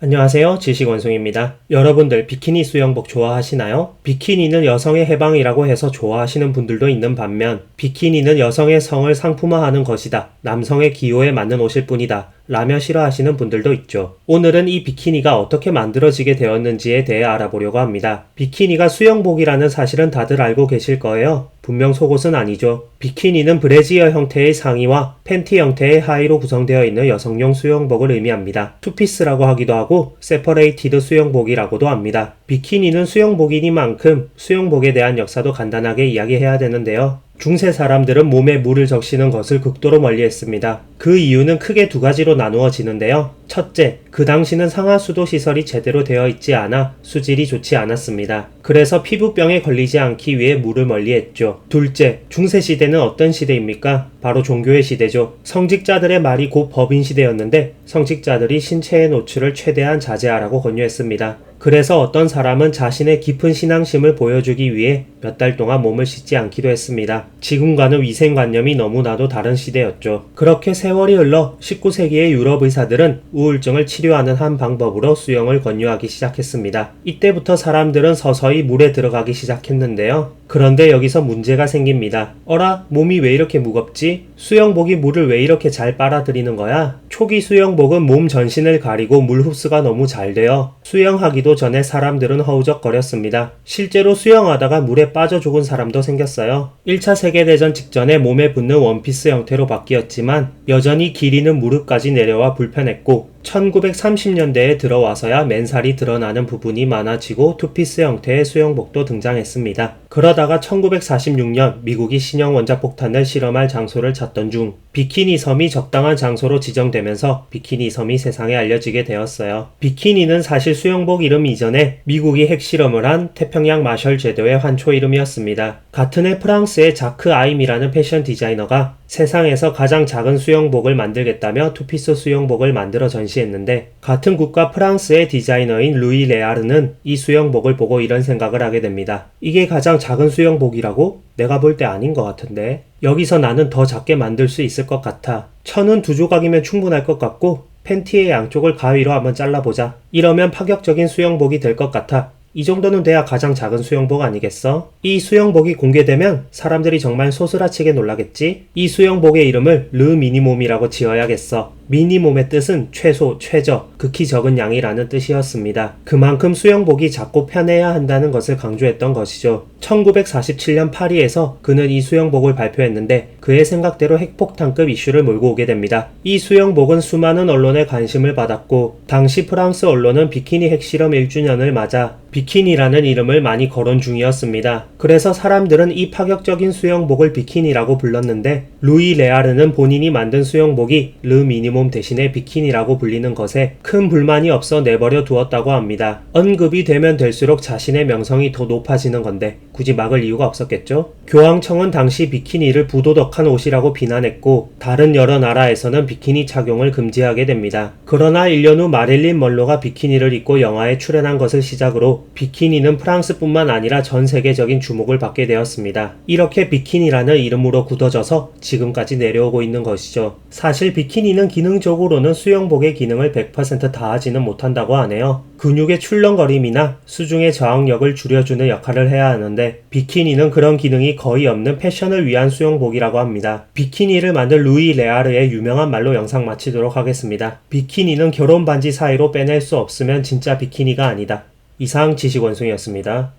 안녕하세요. 지식원숭입니다. 여러분들 비키니 수영복 좋아하시나요? 비키니는 여성의 해방이라고 해서 좋아하시는 분들도 있는 반면 비키니는 여성의 성을 상품화하는 것이다. 남성의 기호에 맞는 옷일 뿐이다. 라며 싫어하시는 분들도 있죠. 오늘은 이 비키니가 어떻게 만들어지게 되었는지에 대해 알아보려고 합니다. 비키니가 수영복이라는 사실은 다들 알고 계실 거예요. 분명 속옷은 아니죠. 비키니는 브래지어 형태의 상의와 팬티 형태의 하의로 구성되어 있는 여성용 수영복을 의미합니다. 투피스라고 하기도 하고 세퍼레이티드 수영복이라고도 합니다. 비키니는 수영복이니만큼 수영복에 대한 역사도 간단하게 이야기해야 되는데요. 중세 사람들은 몸에 물을 적시는 것을 극도로 멀리했습니다. 그 이유는 크게 두 가지로 나누어지는데요. 첫째, 그 당시는 상하수도 시설이 제대로 되어 있지 않아 수질이 좋지 않았습니다. 그래서 피부병에 걸리지 않기 위해 물을 멀리했죠. 둘째, 중세시대는 어떤 시대입니까? 바로 종교의 시대죠. 성직자들의 말이 곧 법인 시대였는데 성직자들이 신체의 노출을 최대한 자제하라고 권유했습니다. 그래서 어떤 사람은 자신의 깊은 신앙심을 보여주기 위해 몇 달 동안 몸을 씻지 않기도 했습니다. 지금과는 위생관념이 너무나도 다른 시대였죠. 그렇게 세월이 흘러 19세기의 유럽 의사들은 우울증을 치료하는 한 방법으로 수영을 권유하기 시작했습니다. 이때부터 사람들은 서서히 물에 들어가기 시작했는데요. 그런데 여기서 문제가 생깁니다. 어라? 몸이 왜 이렇게 무겁지? 수영복이 물을 왜 이렇게 잘 빨아들이는 거야? 초기 수영복은 몸 전신을 가리고 물 흡수가 너무 잘 되어 수영하기도 전에 사람들은 허우적거렸습니다. 실제로 수영하다가 물에 빠져 죽은 사람도 생겼어요. 1차 세계대전 직전에 몸에 붙는 원피스 형태로 바뀌었지만 여전히 길이는 무릎까지 내려와 불편했고 1930년대에 들어와서야 맨살이 드러나는 부분이 많아지고 투피스 형태의 수영복도 등장했습니다. 그러다가 1946년 미국이 신형 원자폭탄을 실험할 장소를 찾던 중 비키니 섬이 적당한 장소로 지정되면서 비키니 섬이 세상에 알려지게 되었어요. 비키니는 사실 수영복 이름 이전에 미국이 핵실험을 한 태평양 마셜 제도의 환초 이름이었습니다. 같은 해 프랑스의 자크 아임이라는 패션 디자이너가 세상에서 가장 작은 수영복을 만들겠다며 투피스 수영복을 만들어 전시했는데 같은 국가 프랑스의 디자이너인 루이 레아르는 이 수영복을 보고 이런 생각을 하게 됩니다. 이게 가장 작은 수영복이라고? 내가 볼 때 아닌 것 같은데. 여기서 나는 더 작게 만들 수 있을 것 같아. 천은 2조각이면 충분할 것 같고 팬티의 양쪽을 가위로 한번 잘라보자. 이러면 파격적인 수영복이 될 것 같아. 이 정도는 돼야 가장 작은 수영복 아니겠어? 이 수영복이 공개되면 사람들이 정말 소스라치게 놀라겠지? 이 수영복의 이름을 르 미니몸이라고 지어야겠어. 미니몸의 뜻은 최소, 최저, 극히 적은 양이라는 뜻이었습니다. 그만큼 수영복이 작고 편해야 한다는 것을 강조했던 것이죠. 1947년 파리에서 그는 이 수영복을 발표했는데 그의 생각대로 핵폭탄급 이슈를 몰고 오게 됩니다. 이 수영복은 수많은 언론의 관심을 받았고 당시 프랑스 언론은 비키니 핵실험 1주년을 맞아 비키니라는 이름을 많이 거론 중이었습니다. 그래서 사람들은 이 파격적인 수영복을 비키니라고 불렀는데 루이 레아르는 본인이 만든 수영복이 르 미니몸 대신에 비키니라고 불리는 것에 큰 불만이 없어 내버려 두었다고 합니다. 언급이 되면 될수록 자신의 명성이 더 높아지는 건데 굳이 막을 이유가 없었겠죠? 교황청은 당시 비키니를 부도덕한 옷이라고 비난했고 다른 여러 나라에서는 비키니 착용을 금지하게 됩니다. 그러나 1년 후 마릴린 먼로가 비키니를 입고 영화에 출연한 것을 시작으로 비키니는 프랑스뿐만 아니라 전 세계적인 주목을 받게 되었습니다. 이렇게 비키니라는 이름으로 굳어져서 지금까지 내려오고 있는 것이죠. 사실 비키니는 기능적으로는 수영복의 기능을 100% 다하지는 못한다고 하네요. 근육의 출렁거림이나 수중의 저항력을 줄여주는 역할을 해야 하는데 비키니는 그런 기능이 거의 없는 패션을 위한 수영복이라고 합니다. 비키니를 만든 루이 레아르의 유명한 말로 영상 마치도록 하겠습니다. 비키니는 결혼 반지 사이로 빼낼 수 없으면 진짜 비키니가 아니다. 이상 지식원숭이였습니다.